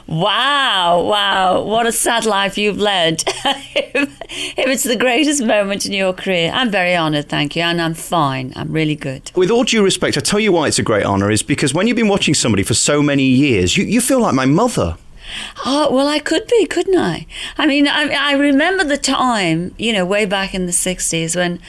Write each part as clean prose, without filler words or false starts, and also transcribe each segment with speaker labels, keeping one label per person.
Speaker 1: Wow, what a sad life you've led. If it's the greatest moment in your career, I'm very honoured, thank you, and I'm fine. I'm really good.
Speaker 2: With all due respect, I tell you why it's a great honour is because when you've been watching somebody for so many years, you feel like my mother.
Speaker 1: Oh, well, I could be, couldn't I? I mean, I remember the time, way back in the 60s when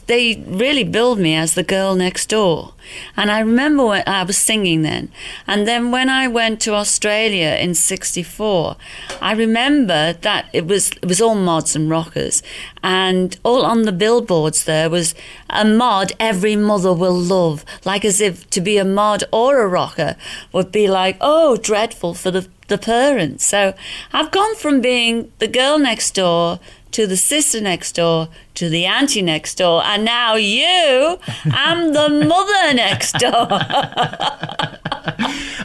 Speaker 1: they really billed me as the girl next door. And I remember when I was singing then. And then when I went to Australia in 64, I remember that it was all mods and rockers. And all on the billboards there was a mod every mother will love. Like as if to be a mod or a rocker would be like, oh, dreadful for the parents. So I've gone from being the girl next door to the sister next door to the auntie next door, and now I'm the mother next door.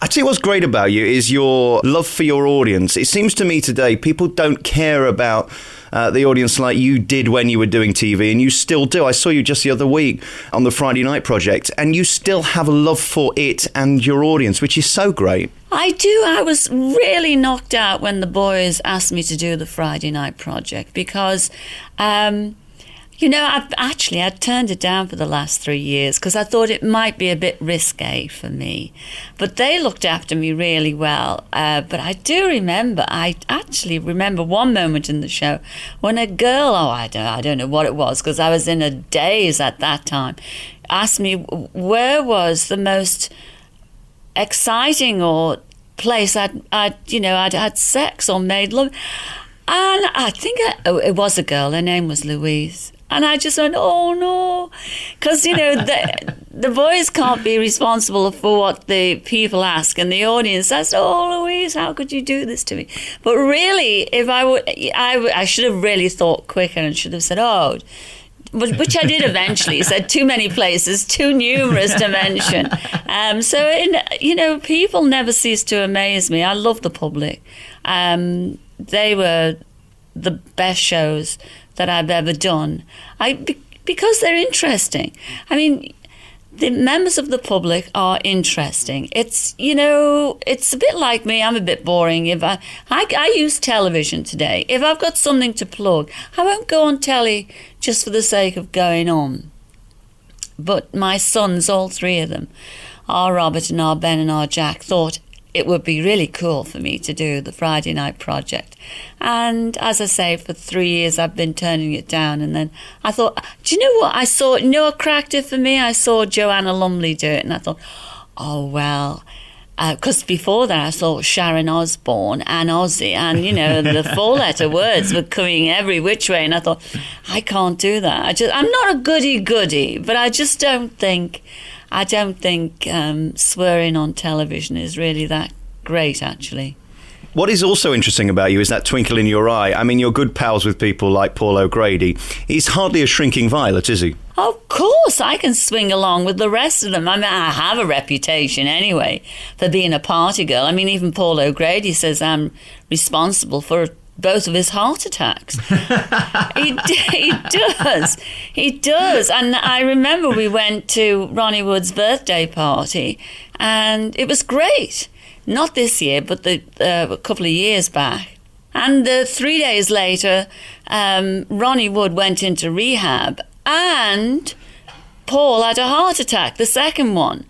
Speaker 2: I tell you what's great about you is your love for your audience. It seems to me today people don't care about the audience like you did when you were doing TV, and you still do. I saw you just the other week on the Friday Night Project, and you still have a love for it and your audience, which is so great.
Speaker 1: I do. I was really knocked out when the boys asked me to do the Friday Night Project because, I'd turned it down for the last 3 years because I thought it might be a bit risque for me. But they looked after me really well. But I actually remember one moment in the show when a girl, I don't know what it was because I was in a daze at that time, asked me where was the most exciting or place I'd had sex or made love, and I think it was a girl. Her name was Louise, and I just went, oh no, because the boys can't be responsible for what the people ask, and the audience says, oh Louise, how could you do this to me? But really, if I should have really thought quicker and should have said, oh. Which I did eventually. Said too many places, too numerous to mention. People never cease to amaze me. I love the public. They were the best shows that I've ever done. Because they're interesting. I mean, the members of the public are interesting. It's a bit like me. I'm a bit boring. If I use television today. If I've got something to plug, I won't go on telly just for the sake of going on. But my sons, all three of them, our Robert and our Ben and our Jack, thought it would be really cool for me to do the Friday Night Project. And as I say, for 3 years I've been turning it down. And then I thought, do you know what I saw? You know what cracked it for me? I saw Joanna Lumley do it, and I thought, oh, well, because before that I saw Sharon Osbourne and Ozzy, and, the four-letter words were coming every which way. And I thought, I can't do that. I'm not a goody-goody, but I just don't think swearing on television is really that great, actually.
Speaker 2: What is also interesting about you is that twinkle in your eye. I mean, you're good pals with people like Paul O'Grady. He's hardly a shrinking violet, is he?
Speaker 1: Of course, I can swing along with the rest of them. I mean, I have a reputation anyway for being a party girl. I mean, even Paul O'Grady says I'm responsible for both of his heart attacks. He does. And I remember we went to Ronnie Wood's birthday party, and it was great. Not this year, but a couple of years back. And 3 days later, Ronnie Wood went into rehab, and Paul had a heart attack, the second one.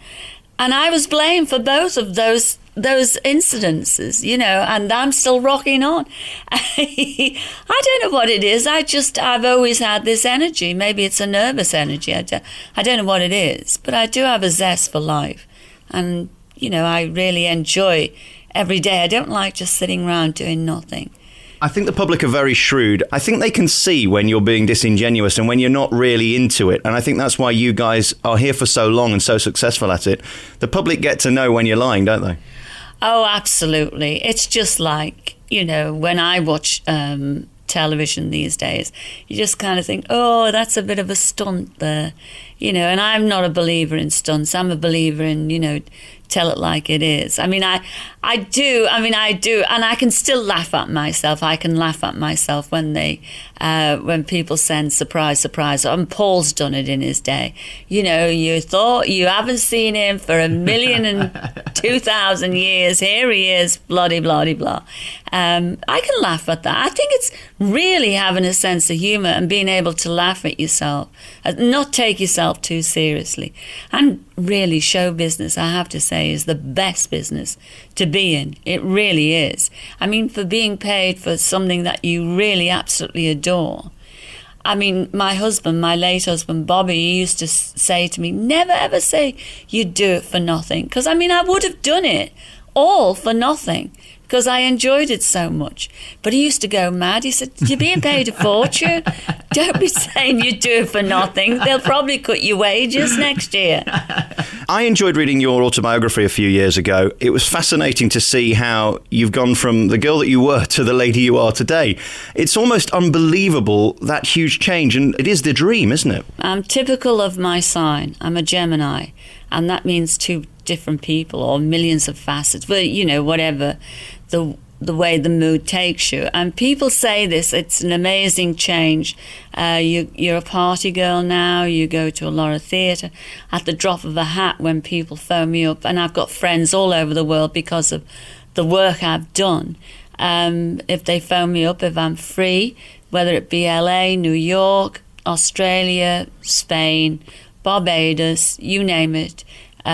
Speaker 1: And I was blamed for both of those incidences, and I'm still rocking on. I don't know what it is. I've always had this energy. Maybe it's a nervous energy. I don't know what it is, but I do have a zest for life. And, I really enjoy every day. I don't like just sitting around doing nothing.
Speaker 2: I think the public are very shrewd. I think they can see when you're being disingenuous and when you're not really into it. And I think that's why you guys are here for so long and so successful at it. The public get to know when you're lying, don't they?
Speaker 1: Oh, absolutely. It's just like, when I watch television these days, you just kind of think, oh, that's a bit of a stunt there. And I'm not a believer in stunts. I'm a believer in, tell it like it is. I mean, I do, and I can still laugh at myself. I can laugh at myself when they when people send surprise, surprise. And Paul's done it in his day. You know, you thought you haven't seen him for 1,002,000 years. Here he is, bloody, bloody, blah. I can laugh at that. I think it's really having a sense of humour and being able to laugh at yourself, not take yourself too seriously. And really, show business, I have to say, is the best business to be in. It really is. I mean, for being paid for something that you really absolutely adore. I mean, my husband, my late husband, Bobby, he used to say to me, never ever say you do it for nothing. Because, I mean, I would have done it all for nothing, because I enjoyed it so much. But he used to go mad. He said, you're being paid a fortune. Don't be saying you do it for nothing. They'll probably cut your wages next year.
Speaker 2: I enjoyed reading your autobiography a few years ago. It was fascinating to see how you've gone from the girl that you were to the lady you are today. It's almost unbelievable, that huge change, and it is the dream, isn't it?
Speaker 1: I'm typical of my sign. I'm a Gemini, and that means two different people or millions of facets, but you know, whatever the way the mood takes you. And people say this, it's an amazing change. You're a party girl now, you go to a lot of theatre. At the drop of a hat, when people phone me up, and I've got friends all over the world because of the work I've done, if they phone me up, if I'm free, whether it be LA, New York, Australia, Spain, Barbados, you name it,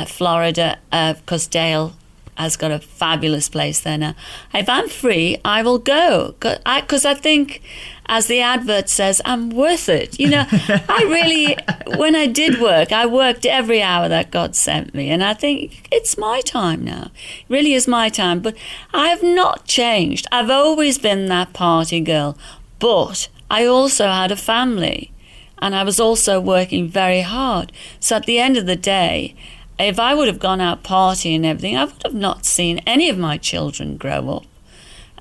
Speaker 1: Florida, because Dale has got a fabulous place there now. If I'm free, I will go, because I think, as the advert says, I'm worth it. You know, I really, when I did work, I worked every hour that God sent me, and I think it's my time now. It really is my time, but I have not changed. I've always been that party girl, but I also had a family, and I was also working very hard. So at the end of the day, if I would have gone out partying and everything, I would have not seen any of my children grow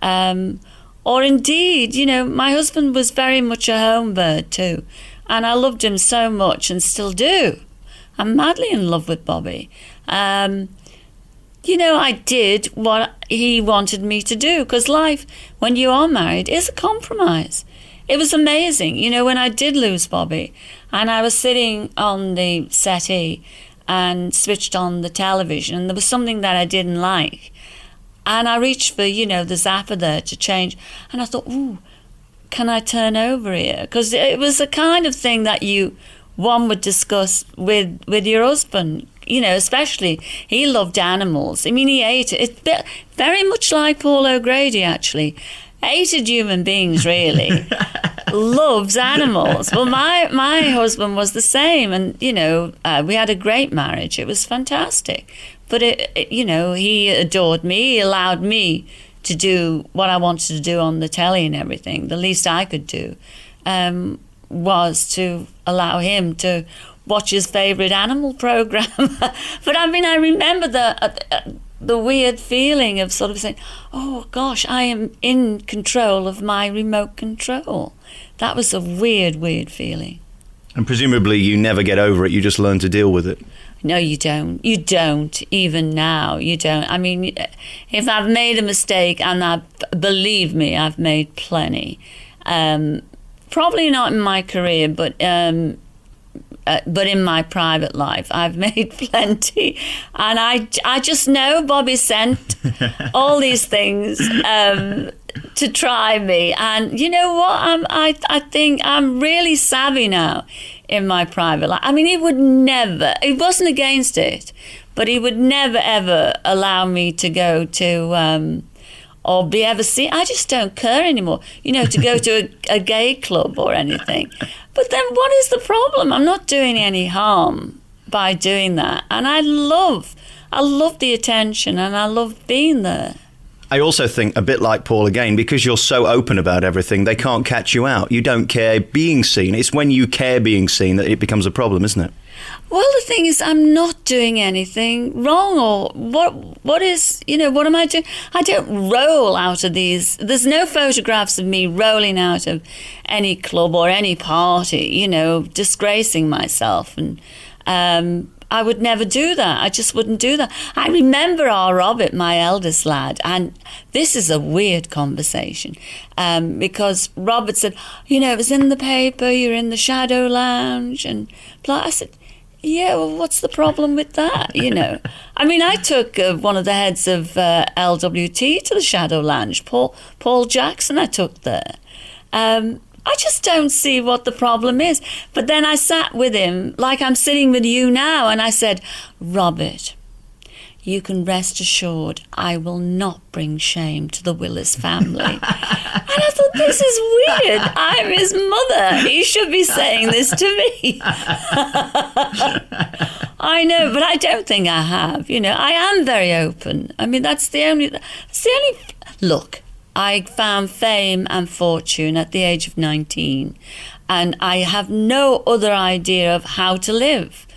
Speaker 1: up. Or indeed, you know, my husband was very much a home bird too. And I loved him so much and still do. I'm madly in love with Bobby. You know, I did what he wanted me to do, because life, when you are married, is a compromise. It was amazing. You know, when I did lose Bobby and I was sitting on the settee and switched on the television, and there was something that I didn't like, and I reached for, you know, the zapper there to change, and I thought, ooh, can I turn over here? Because it was the kind of thing that one would discuss with your husband, you know, especially he loved animals. I mean, he ate it. It's very much like Paul O'Grady, actually. Hated human beings, really. Loves animals. Well, my husband was the same, and you know, we had a great marriage. It was fantastic. But you know, he adored me. He allowed me to do what I wanted to do on the telly and everything. The least I could do was to allow him to watch his favourite animal program. But I mean, I remember the weird feeling of sort of saying, oh gosh, I am in control of my remote control. That was a weird, weird feeling.
Speaker 2: And presumably you never get over it, you just learn to deal with it.
Speaker 1: No, you don't. You don't, even now. You don't. I mean, if I've made a mistake, and believe me, I've made plenty. Probably not in my career, but in my private life, I've made plenty. And I just know Bobby sent all these things to try me. And you know what? I think I'm really savvy now in my private life. I mean, he wasn't against it, but he would never, ever allow me to go to... or be ever seen. I just don't care anymore, you know, to go to a gay club or anything. But then what is the problem? I'm not doing any harm by doing that. And I love the attention, and I love being there.
Speaker 2: I also think, a bit like Paul again, because you're so open about everything, they can't catch you out. You don't care being seen. It's when you care being seen that it becomes a problem, isn't it?
Speaker 1: Well, the thing is, I'm not doing anything wrong, or what is, you know, what am I doing? I don't roll out of these. There's no photographs of me rolling out of any club or any party, you know, disgracing myself. And I would never do that. I just wouldn't do that. I remember our Robert, my eldest lad, and this is a weird conversation because Robert said, it was in the paper, you're in the Shadow Lounge, and blah. I said, yeah, well, what's the problem with that, I mean, I took one of the heads of LWT to the Shadow Lounge, Paul Jackson I took there. I just don't see what the problem is. But then I sat with him like I'm sitting with you now, and I said, Robert, you can rest assured I will not bring shame to the Willis family. And I thought, this is weird. I'm his mother. He should be saying this to me. I know, but I don't think I have. I am very open. I mean, that's the only look. I found fame and fortune at the age of 19, and I have no other idea of how to live.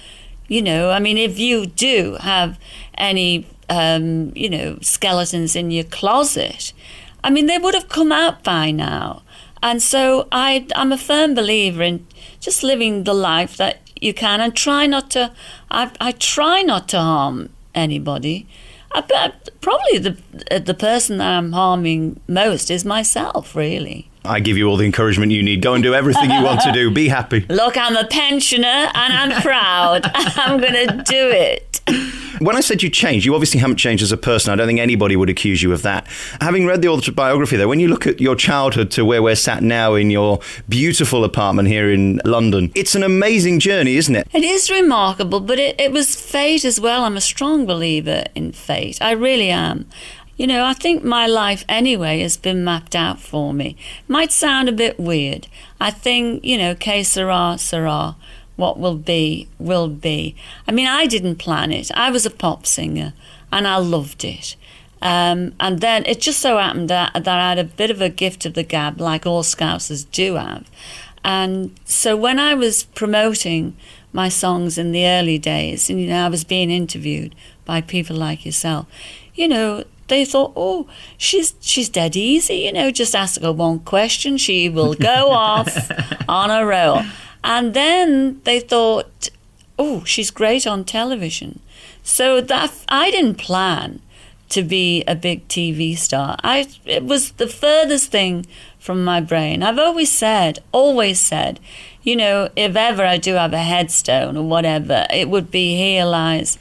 Speaker 1: I mean, if you do have any, skeletons in your closet, I mean, they would have come out by now. And so I'm a firm believer in just living the life that you can, and try not to, I try not to harm anybody. Probably the person that I'm harming most is myself, really.
Speaker 2: I give you all the encouragement you need. Go and do everything you want to do. Be happy.
Speaker 1: Look, I'm a pensioner and I'm proud. I'm going to do it.
Speaker 2: When I said you changed, you obviously haven't changed as a person. I don't think anybody would accuse you of that. Having read the autobiography, though, when you look at your childhood to where we're sat now in your beautiful apartment here in London, it's an amazing journey, isn't it?
Speaker 1: It is remarkable, but it was fate as well. I'm a strong believer in fate. I really am. I think my life anyway has been mapped out for me. Might sound a bit weird. I think, que sera, sera. What will be, will be. I mean, I didn't plan it. I was a pop singer and I loved it. And then it just so happened that I had a bit of a gift of the gab, like all Scousers do have. And so when I was promoting my songs in the early days, and I was being interviewed by people like yourself, they thought, oh, she's dead easy, just ask her one question, she will go off on a roll. And then they thought, oh, she's great on television. So that I didn't plan to be a big TV star. It was the furthest thing from my brain. I've always said, if ever I do have a headstone or whatever, it would be here lies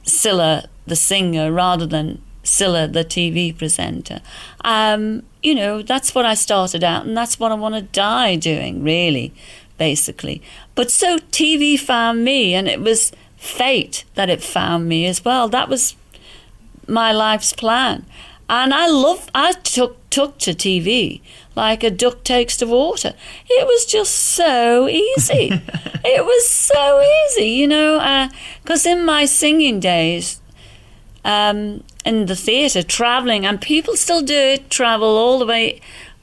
Speaker 1: Cilla, the singer, rather than Cilla, the TV presenter. That's what I started out, and that's what I want to die doing, really, basically. But so TV found me, and it was fate that it found me as well. That was my life's plan. And I took to TV like a duck takes to water. It was just so easy. It was so easy, because in my singing days, in the theatre, travelling, and people still do it, travel all the way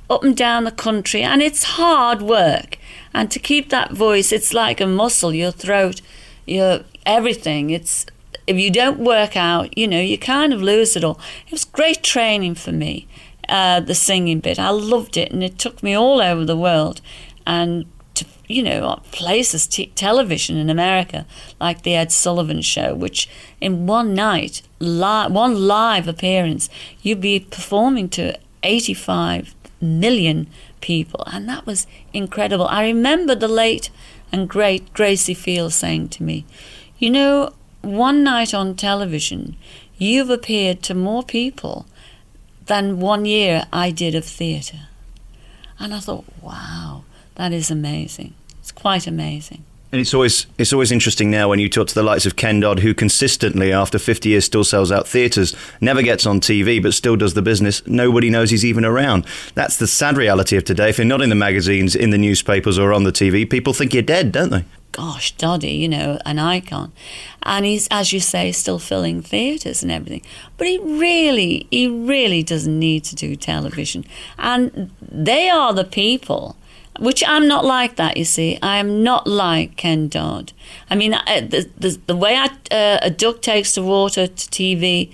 Speaker 1: up and down the country, and it's hard work. And to keep that voice, it's like a muscle, your throat, your everything. If you don't work out, you kind of lose it all. It was great training for me, the singing bit. I loved it, and it took me all over the world. And to, places, television in America, like the Ed Sullivan Show, which in one night, one live appearance, you'd be performing to 85 million people, and that was incredible. I remember the late and great Gracie Field saying to me, one night on television, you've appeared to more people than 1 year I did of theatre. And I thought, wow, that is amazing. It's quite amazing.
Speaker 2: And it's always interesting now when you talk to the likes of Ken Dodd, who consistently, after 50 years, still sells out theatres, never gets on TV, but still does the business. Nobody knows he's even around. That's the sad reality of today. If you're not in the magazines, in the newspapers, or on the TV, people think you're dead, don't they?
Speaker 1: Gosh, Doddy, an icon. And he's, as you say, still filling theatres and everything. But he really doesn't need to do television. And they are the people. Which I'm not like that, you see. I am not like Ken Dodd. I mean, the way a duck takes the water to TV,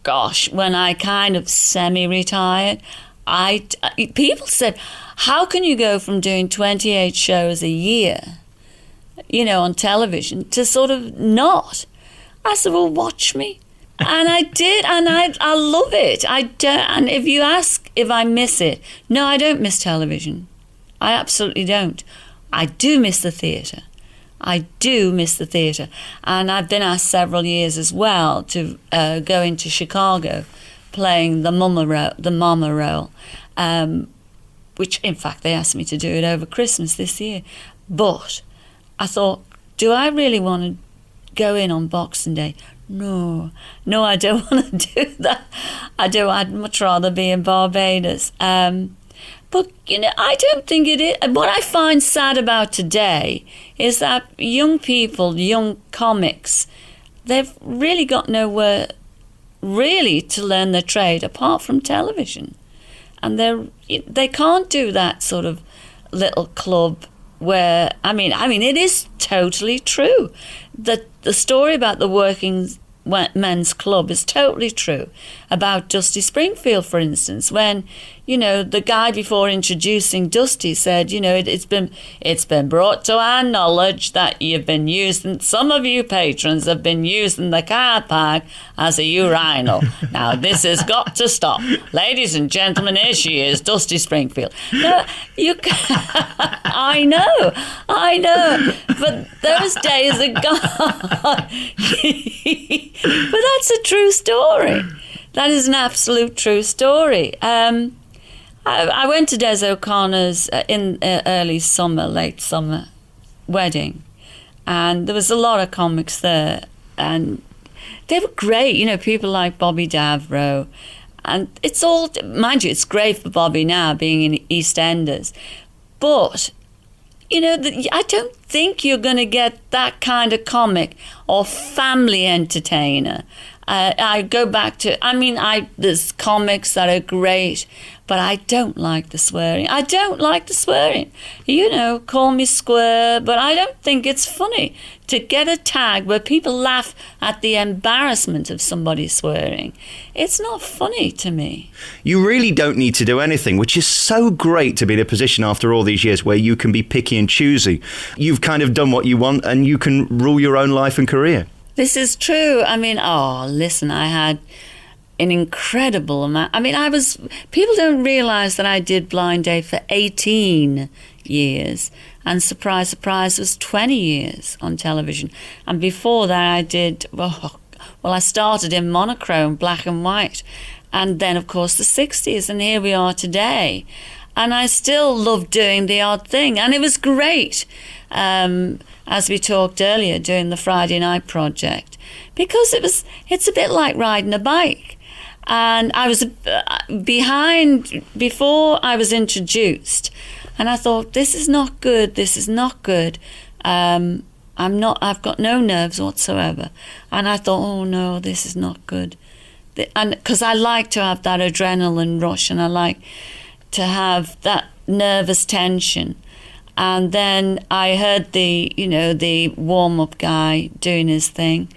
Speaker 1: gosh, when I kind of semi-retired, people said, how can you go from doing 28 shows a year on television to sort of not. I said, well, watch me. And I did, and I love it. And if you ask if I miss it, no, I don't miss television. I absolutely don't. I do miss the theatre. I do miss the theatre. And I've been asked several years as well to go into Chicago playing the mama role, which, in fact, they asked me to do it over Christmas this year. But I thought, do I really want to go in on Boxing Day? No, I don't want to do that. I'd much rather be in Barbados. But, I don't think it is. What I find sad about today is that young people, young comics, they've really got nowhere really to learn their trade apart from television. And they can't do that sort of little club where, I mean, it is totally true that the story about the working men's club is totally true about Dusty Springfield, for instance, when the guy before introducing Dusty said, it's been brought to our knowledge that you've been using, some of you patrons have been using the car park as a urinal. Now this has got to stop. Ladies and gentlemen, here she is, Dusty Springfield. No, I know, but those days are gone. But that's a true story. That is an absolute true story. I went to Des O'Connor's in late summer wedding, and there was a lot of comics there, and they were great. People like Bobby Davro, and it's all, mind you, it's great for Bobby now being in EastEnders, but I don't think you're going to get that kind of comic or family entertainer. I go back to, there's comics that are great, but I don't like the swearing. Call me square, but I don't think it's funny to get a tag where people laugh at the embarrassment of somebody swearing. It's not funny to me.
Speaker 2: You really don't need to do anything, which is so great to be in a position after all these years where you can be picky and choosy. You've kind of done what you want and you can rule your own life and career.
Speaker 1: This is true. I had an incredible amount. People don't realise that I did Blind Date for 18 years. And surprise, surprise, was 20 years on television. And before that I did, I started in monochrome, black and white. And then, of course, the 60s. And here we are today. And I still love doing the odd thing. And it was great. As we talked earlier, doing the Friday Night Project, because it's a bit like riding a bike. And I was behind before I was introduced, and I thought, this is not good. I've got no nerves whatsoever. And I thought, oh no, this is not good. And because I like to have that adrenaline rush, and I like to have that nervous tension. And then I heard the warm-up guy doing his thing,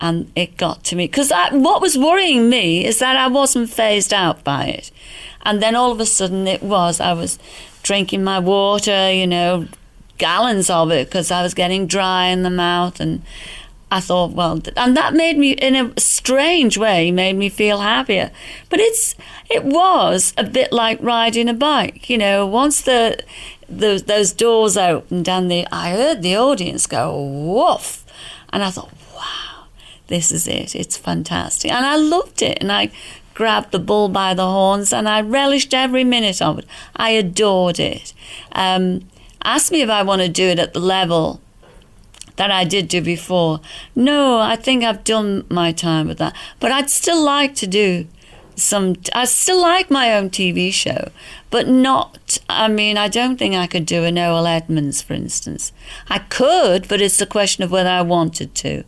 Speaker 1: and it got to me. Because what was worrying me is that I wasn't phased out by it. And then all of a sudden I was drinking my water, gallons of it, because I was getting dry in the mouth. And I thought, and that made me, in a strange way, made me feel happier. But it was a bit like riding a bike. Once those doors opened and I heard the audience go woof, and I thought, wow, this is it, it's fantastic. And I loved it, and I grabbed the bull by the horns, and I relished every minute of it. I adored it. Asked me if I want to do it at the level that I did do before. No, I think I've done my time with that, but I'd still like to do I still like my own TV show, but not, I don't think I could do a Noel Edmonds, for instance. I could, but it's a question of whether I wanted to.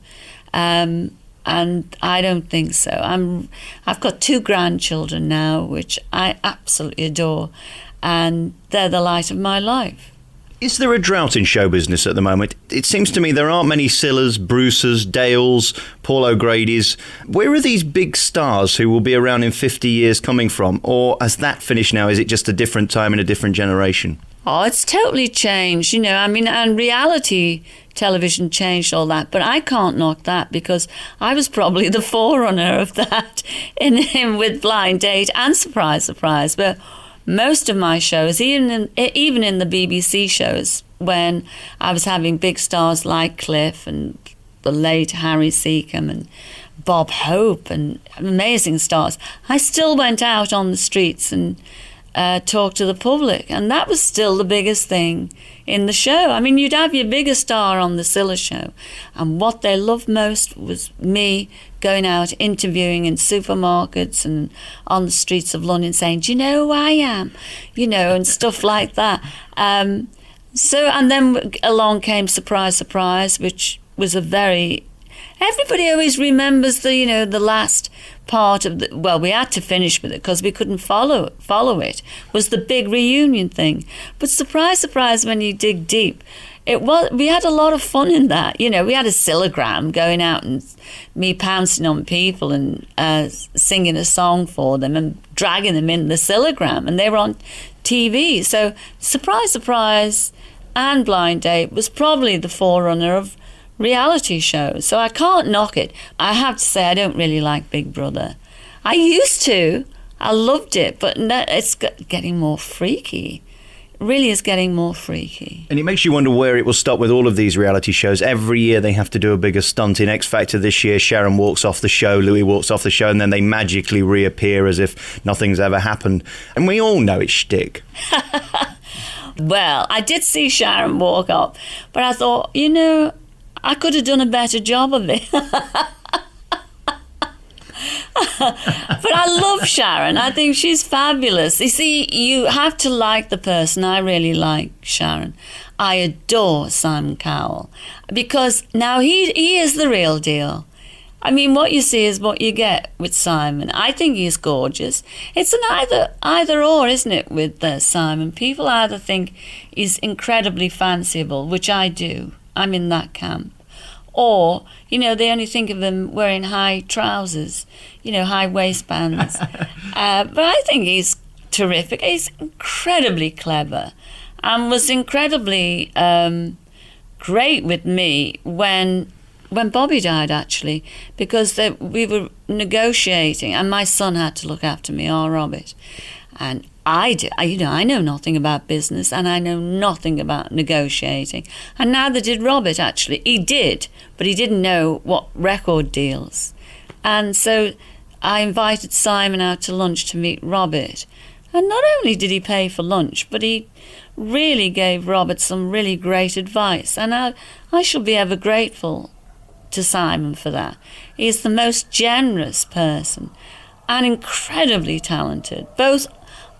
Speaker 1: And I don't think so. I've got 2 grandchildren now, which I absolutely adore, and they're the light of my life.
Speaker 2: Is there a drought in show business at the moment? It seems to me there aren't many Cillas, Bruces, Dales, Paul O'Grady's. Where are these big stars who will be around in 50 years coming from? Or has that finished now? Is it just a different time and a different generation?
Speaker 1: Oh, it's totally changed, and reality television changed all that, but I can't knock that because I was probably the forerunner of that in with Blind Date and Surprise, Surprise. But most of my shows, even in the BBC shows, when I was having big stars like Cliff and the late Harry Seacombe and Bob Hope and amazing stars, I still went out on the streets and talk to the public, and that was still the biggest thing in the show. I mean, you'd have your biggest star on the Cilla show, and what they loved most was me going out interviewing in supermarkets and on the streets of London saying, do you know who I am? And stuff like that. And then along came Surprise, Surprise, which was everybody always remembers the last part of we had to finish with it because we couldn't follow it, was the big reunion thing. But Surprise, Surprise, when you dig deep, we had a lot of fun in that. We had a Cillagram going out and me pouncing on people and singing a song for them and dragging them in the Cillagram, and they were on TV. So Surprise, Surprise and Blind Date was probably the forerunner of reality shows, so I can't knock it. I have to say I don't really like Big Brother. I used to. I loved it, but it's getting more freaky. It really is getting more freaky.
Speaker 2: And it makes you wonder where it will stop with all of these reality shows. Every year they have to do a bigger stunt. In X Factor this year, Sharon walks off the show, Louis walks off the show, and then they magically reappear as if nothing's ever happened. And we all know it's shtick.
Speaker 1: Well, I did see Sharon walk off, but I thought, I could have done a better job of it. But I love Sharon. I think she's fabulous. You see, you have to like the person. I really like Sharon. I adore Simon Cowell because now he is the real deal. I mean, what you see is what you get with Simon. I think he's gorgeous. It's an either or, isn't it, with Simon? People either think he's incredibly fanciable, which I do. I'm in that camp. Or, they only think of him wearing high trousers, high waistbands. But I think he's terrific. He's incredibly clever and was incredibly great with me when Bobby died, actually, because we were negotiating and my son had to look after me, Robert. And I know nothing about business and I know nothing about negotiating. And neither did Robert, actually. He did, but he didn't know what record deals. And so I invited Simon out to lunch to meet Robert. And not only did he pay for lunch, but he really gave Robert some really great advice. And I shall be ever grateful to Simon for that. He's the most generous person and incredibly talented, both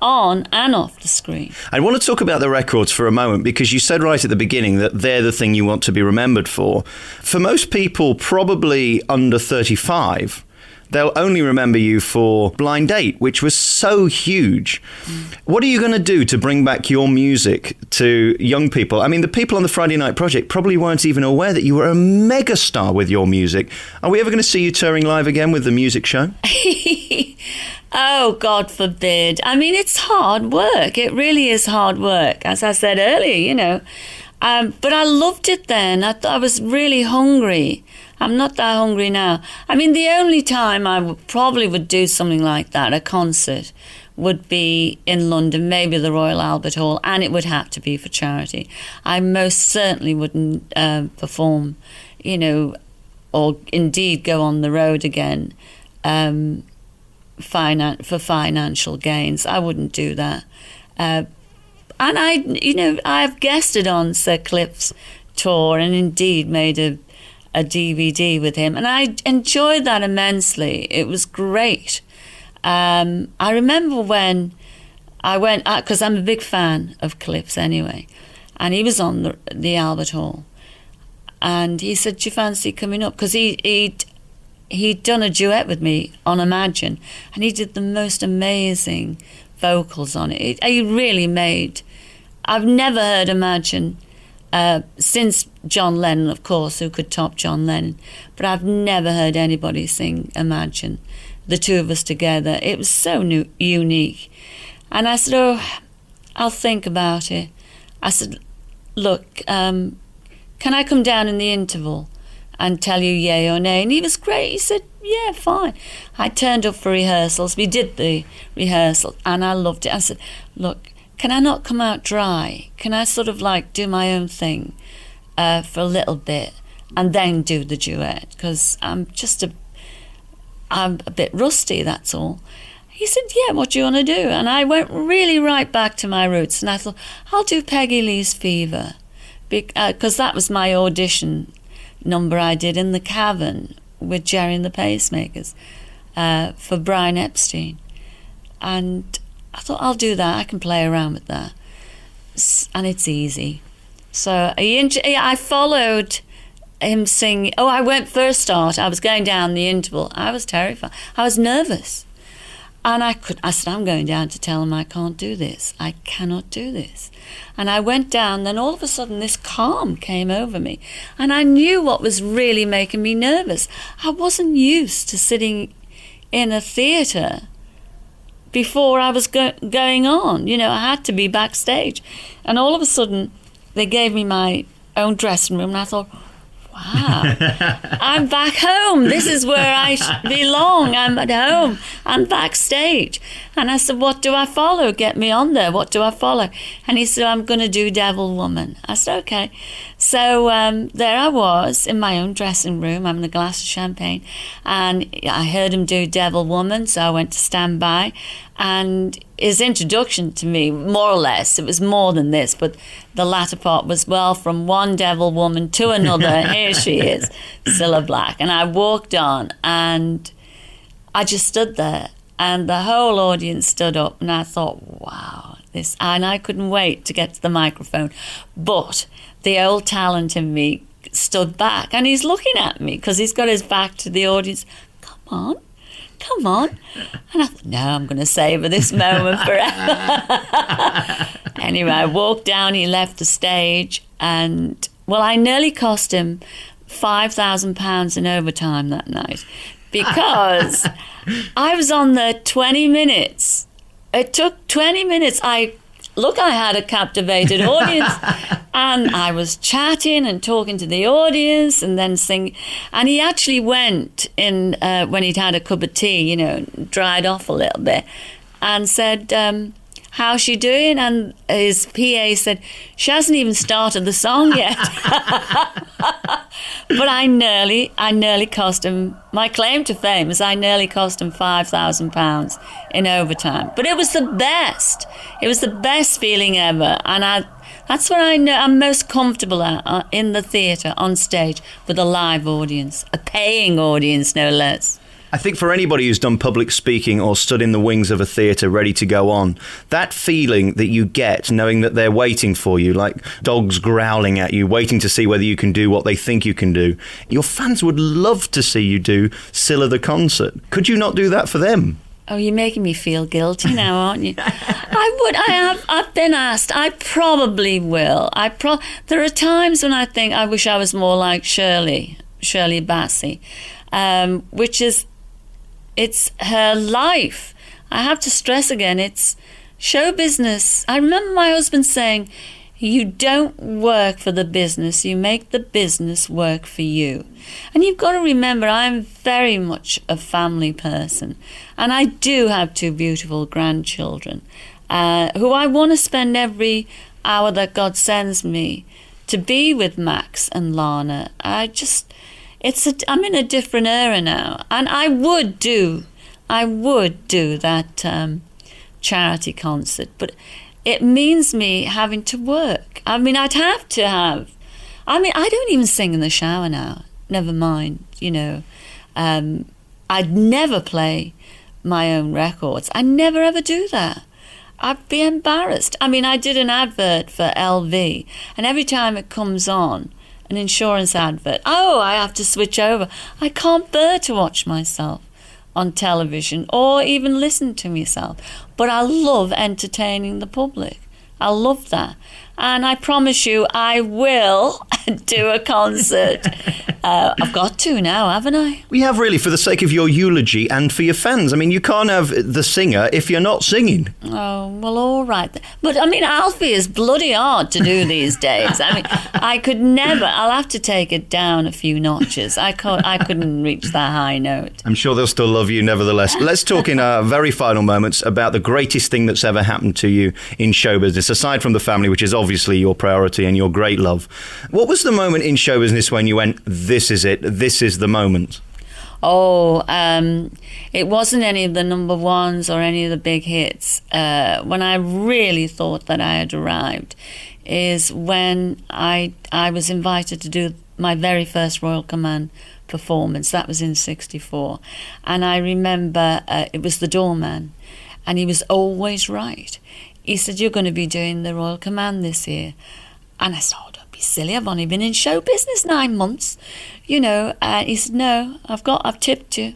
Speaker 1: on and off the screen.
Speaker 2: I want to talk about the records for a moment because you said right at the beginning that they're the thing you want to be remembered for. For most people, probably under 35, they'll only remember you for Blind Date, which was so huge. What are you going to do to bring back your music to young people? I mean, the people on the Friday Night Project probably weren't even aware that you were a megastar with your music. Are we ever going to see you touring live again with the music show?
Speaker 1: Oh, God forbid. I mean, it's hard work. It really is hard work, as I said earlier, But I loved it then. I was really hungry. I'm not that hungry now. I mean, the only time I would do something like that, a concert, would be in London, maybe the Royal Albert Hall, and it would have to be for charity. I most certainly wouldn't perform, or indeed go on the road again for financial gains. I wouldn't do that. And I've guested on Sir Cliff's tour and indeed made a DVD with him, and I enjoyed that immensely. It was great. I remember when I went, because I'm a big fan of Cliff's anyway, and he was on the Albert Hall, and he said, do you fancy coming up? Because he'd done a duet with me on Imagine, and he did the most amazing vocals on it. He really made... I've never heard Imagine since John Lennon, of course, who could top John Lennon, but I've never heard anybody sing Imagine, the two of us together. It was so unique. And I said, I'll think about it. I said, look, can I come down in the interval and tell you yay or nay? And he was great. He said, yeah, fine. I turned up for rehearsals. We did the rehearsal and I loved it. I said, look, can I not come out dry? Can I sort of like do my own thing for a little bit and then do the duet? Because I'm a bit rusty, that's all. He said, yeah, what do you want to do? And I went really right back to my roots and I thought, I'll do Peggy Lee's Fever, because that was my audition number I did in the Cavern with Jerry and the Pacemakers for Brian Epstein. And I thought, I'll do that. I can play around with that. And it's easy. So I followed him sing. Oh, I went first start. I was going down the interval. I was terrified. I was nervous. And I said, I'm going down to tell him I can't do this. I cannot do this. And I went down, then all of a sudden this calm came over me. And I knew what was really making me nervous. I wasn't used to sitting in a theatre before I was going on. You know, I had to be backstage. And all of a sudden they gave me my own dressing room and I thought, wow, I'm back home. This is where I belong. I'm at home. I'm backstage. And I said, what do I follow? Get me on there. What do I follow? And he said, I'm going to do Devil Woman. I said, okay. So there I was in my own dressing room, having a glass of champagne. And I heard him do Devil Woman, so I went to stand by. And his introduction to me, more or less, it was more than this, but the latter part was, well, from one devil woman to another, here she is, Cilla Black. And I walked on and I just stood there and the whole audience stood up and I thought, wow, this, and I couldn't wait to get to the microphone. But the old talent in me stood back and he's looking at me because he's got his back to the audience. Come on. And I thought, no, I'm going to savour this moment forever. Anyway, I walked down, he left the stage, and, well, I nearly cost him £5,000 in overtime that night because I was on there 20 minutes. It took 20 minutes. I had a captivated audience and I was chatting and talking to the audience and then singing. And he actually went in when he'd had a cup of tea, you know, dried off a little bit and said, how's she doing? And his PA said, she hasn't even started the song yet. But I nearly cost him, my claim to fame is I nearly cost him £5,000 in overtime. But it was the best. It was the best feeling ever. And that's what I know I'm most comfortable at, in the theatre, on stage, with a live audience, a paying audience, no less.
Speaker 2: I think for anybody who's done public speaking or stood in the wings of a theatre ready to go on, that feeling that you get knowing that they're waiting for you, like dogs growling at you, waiting to see whether you can do what they think you can do. Your fans would love to see you do Cilla the concert. Could you not do that for them?
Speaker 1: Oh, you're making me feel guilty now, aren't you? I've been asked. I probably will. There are times when I think I wish I was more like Shirley Bassey, which is, it's her life. I have to stress again, it's show business. I remember my husband saying, you don't work for the business, you make the business work for you. And you've got to remember, I'm very much a family person. And I do have two beautiful grandchildren who I want to spend every hour that God sends me to be with Max and Lana. I'm in a different era now, and I would do that charity concert, but it means me having to work. I mean, I don't even sing in the shower now, never mind, you know. I'd never play my own records. I never ever do that. I'd be embarrassed. I mean, I did an advert for LV, and every time it comes on, an insurance advert, I have to switch over. I can't bear to watch myself on television or even listen to myself. But I love entertaining the public. I love that. And I promise you, I will do a concert. I've got to now, haven't I?
Speaker 2: We have, really, for the sake of your eulogy and for your fans. I mean, you can't have the singer if you're not singing.
Speaker 1: Oh, well, all right. But, I mean, Alfie is bloody hard to do these days. I mean, I could never. I'll have to take it down a few notches. I couldn't reach that high note.
Speaker 2: I'm sure they'll still love you nevertheless. Let's talk in our very final moments about the greatest thing that's ever happened to you in show business, aside from the family, which is obviously your priority and your great love. What was the moment in show business when you went, this is it, this is the moment?
Speaker 1: Oh, it wasn't any of the number ones or any of the big hits. When I really thought that I had arrived is when I was invited to do my very first Royal Command performance. That was in '64. And I remember it was the doorman, and he was always right. He said, "You're going to be doing the Royal Command this year." And I said, "Oh, don't be silly. I've only been in show business 9 months." You know, he said, "No, I've tipped you.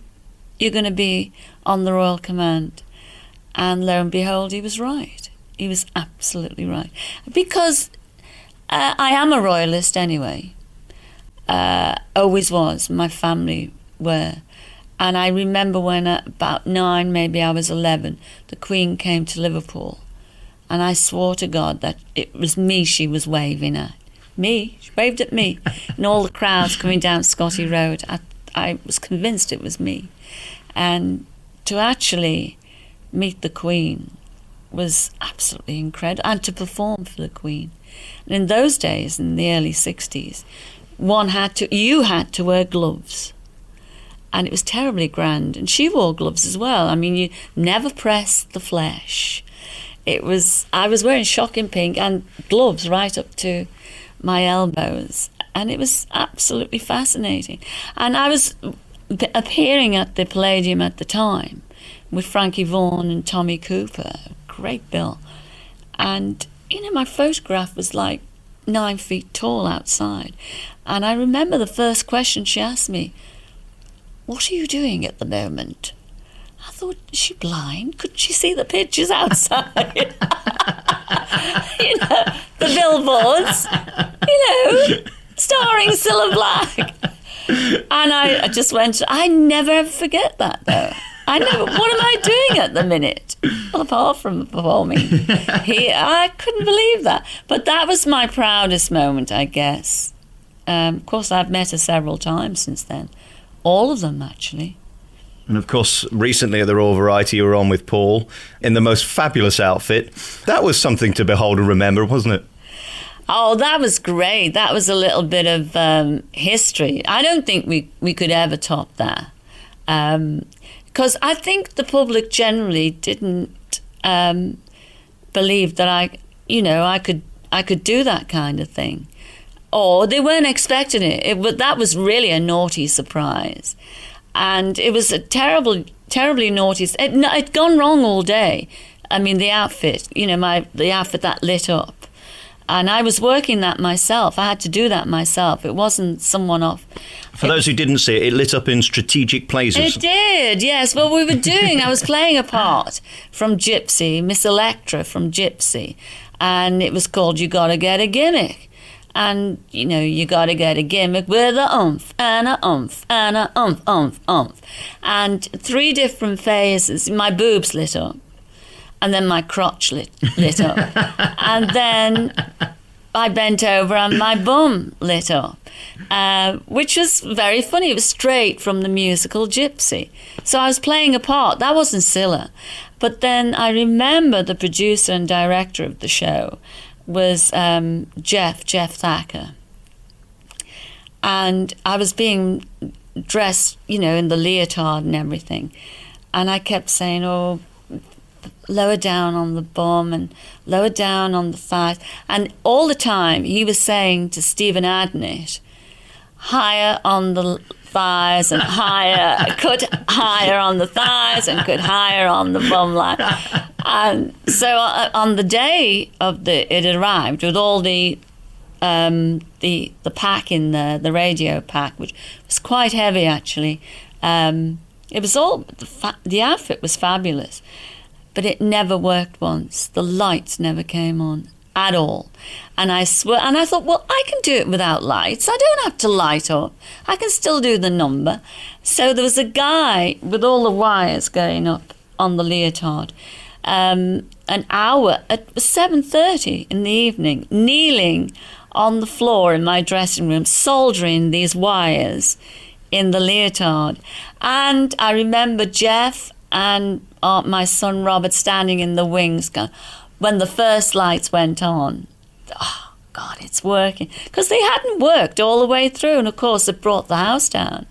Speaker 1: You're going to be on the Royal Command." And lo and behold, he was right. He was absolutely right. Because I am a royalist anyway. Always was. My family were. And I remember when at about 9, maybe I was 11, the Queen came to Liverpool. And I swore to God that it was me she was waving at. Me. She waved at me. And all the crowds coming down Scotty Road, I was convinced it was me. And to actually meet the Queen was absolutely incredible. And to perform for the Queen. And in those days, in the early 60s, you had to wear gloves. And it was terribly grand. And she wore gloves as well. I mean, you never pressed the flesh. I was wearing shocking pink and gloves right up to my elbows. And it was absolutely fascinating. And I was appearing at the Palladium at the time with Frankie Vaughan and Tommy Cooper. Great bill. And, you know, my photograph was like 9 feet tall outside. And I remember the first question she asked me, "What are you doing at the moment?" I thought, is she blind? Couldn't she see the pictures outside? You know, the billboards, you know, starring Cilla Black. And I just went, I never ever forget that, though. What am I doing at the minute? Well, apart from performing here, I couldn't believe that. But that was my proudest moment, I guess. Of course, I've met her several times since then. All of them, actually.
Speaker 2: And of course, recently at the Royal Variety, you were on with Paul in the most fabulous outfit. That was something to behold and remember, wasn't it?
Speaker 1: Oh, that was great. That was a little bit of history. I don't think we could ever top that. Because I think the public generally didn't believe that I could do that kind of thing. Or they weren't expecting it. That was really a naughty surprise. And it was a terribly naughty. It'd gone wrong all day. I mean, the outfit, you know, the outfit that lit up. And I was working that myself. I had to do that myself. It wasn't someone off.
Speaker 2: For those who didn't see it, it lit up in strategic places.
Speaker 1: It did, yes. Well, I was playing a part from Gypsy, Miss Electra from Gypsy. And it was called You Gotta Get a Gimmick. And, you know, you got to get a gimmick with a oomph and a oomph and a oomph, oomph, oomph. And 3 different phases. My boobs lit up. And then my crotch lit up. And then I bent over and my bum lit up. Which was very funny. It was straight from the musical Gypsy. So I was playing a part. That wasn't Cilla. But then I remember the producer and director of the show was Jeff Thacker. And I was being dressed, you know, in the leotard and everything. And I kept saying, oh, lower down on the bum and lower down on the thighs. And all the time he was saying to Stephen Adnett, higher on the thighs and higher, cut higher on the thighs and cut higher on the bum line. And so on the day of it arrived with all the pack in there, the radio pack, which was quite heavy actually. It was all, the outfit was fabulous, but it never worked once. The lights never came on. at all. And I thought, well, I can do it without lights. I don't have to light up. I can still do the number. So there was a guy with all the wires going up on the leotard, an hour at 7:30 in the evening, kneeling on the floor in my dressing room, soldering these wires in the leotard. And I remember Jeff and my son Robert standing in the wings when the first lights went on. Oh, God, it's working. Because they hadn't worked all the way through, and of course it brought the house down.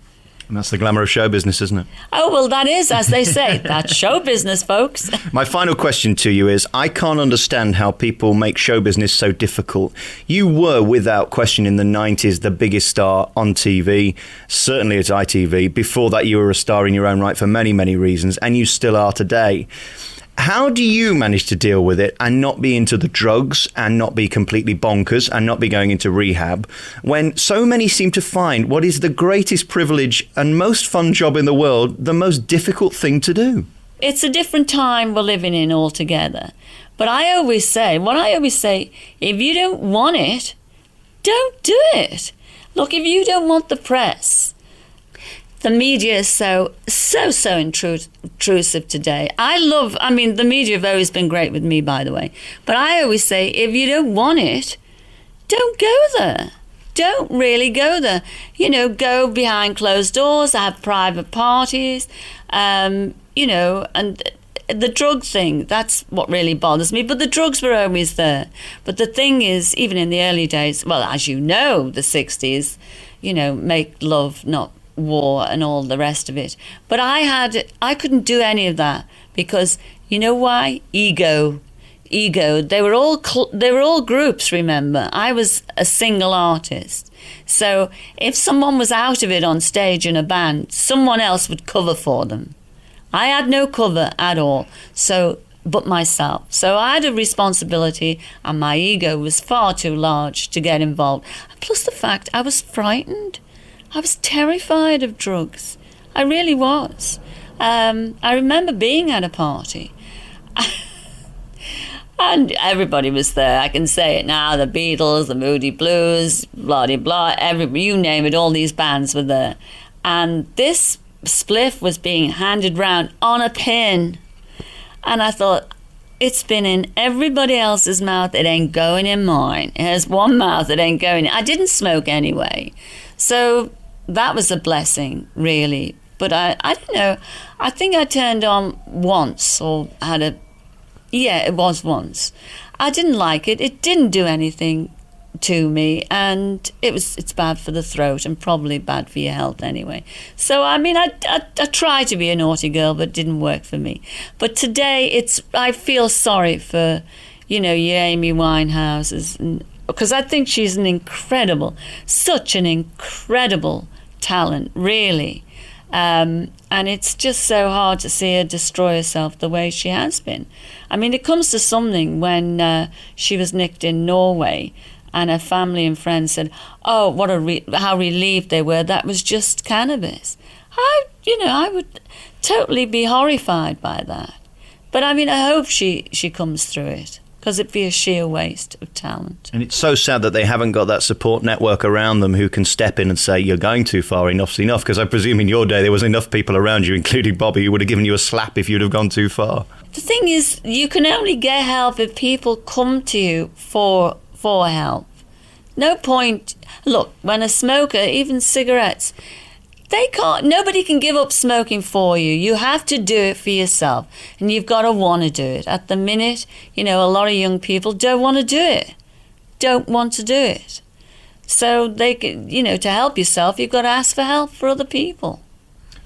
Speaker 2: And that's the glamour of show business, isn't it?
Speaker 1: Oh, well, that is, as they say, that's show business, folks.
Speaker 2: My final question to you is, I can't understand how people make show business so difficult. You were, without question, in the 90s, the biggest star on TV, certainly at ITV. Before that, you were a star in your own right for many, many reasons, and you still are today. How do you manage to deal with it and not be into the drugs and not be completely bonkers and not be going into rehab when so many seem to find what is the greatest privilege and most fun job in the world the most difficult thing to do?
Speaker 1: It's a different time we're living in altogether. But what I always say, if you don't want it, don't do it. Look, if you don't want the press, the media is so intrusive today. The media have always been great with me, by the way. But I always say, if you don't want it, don't go there. Don't really go there. Go behind closed doors, have private parties, and the drug thing, that's what really bothers me. But the drugs were always there. But the thing is, even in the early days, well, as you know, the 60s, make love, not war, and all the rest of it. But I couldn't do any of that because, you know why? Ego. They were all groups, remember. I was a single artist. So if someone was out of it on stage in a band, someone else would cover for them. I had no cover at all, but myself. So I had a responsibility, and my ego was far too large to get involved. Plus the fact I was frightened. I was terrified of drugs. I really was. I remember being at a party and everybody was there. I can say it now, the Beatles, the Moody Blues, blah, blah, blah, you name it, all these bands were there. And this spliff was being handed round on a pin. And I thought, it's been in everybody else's mouth, it ain't going in mine. It has one mouth, it ain't going in. I didn't smoke anyway. So that was a blessing, really. But I don't know. I think I turned on once, it was once. I didn't like it. It didn't do anything to me, and it's bad for the throat and probably bad for your health anyway. So I tried to be a naughty girl, but it didn't work for me. But today I feel sorry for, your Amy Winehouses, because I think she's such an incredible talent, really. And it's just so hard to see her destroy herself the way she has been. It comes to something when she was nicked in Norway and her family and friends said, oh, how relieved they were, that was just cannabis. I would totally be horrified by that. But I hope she comes through it, because it'd be a sheer waste of talent.
Speaker 2: And it's so sad that they haven't got that support network around them who can step in and say, you're going too far, enough's enough, because I presume in your day there was enough people around you, including Bobby, who would have given you a slap if you'd have gone too far.
Speaker 1: The thing is, you can only get help if people come to you for help. No point. Look, when a smoker, even cigarettes, nobody can give up smoking for you. You have to do it for yourself, and you've got to want to do it. At the minute, a lot of young people don't want to do it. So they can, to help yourself, you've got to ask for help for other people.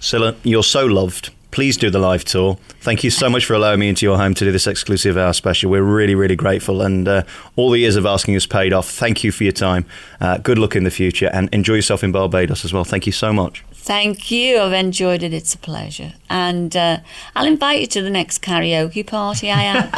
Speaker 2: Cilla, you're so loved. Please do the live tour. Thank you so much for allowing me into your home to do this exclusive hour special. We're really, really grateful, and all the years of asking has paid off. Thank you for your time. Good luck in the future, and enjoy yourself in Barbados as well. Thank you so much.
Speaker 1: Thank you. I've enjoyed it. It's a pleasure. And I'll invite you to the next karaoke party I have.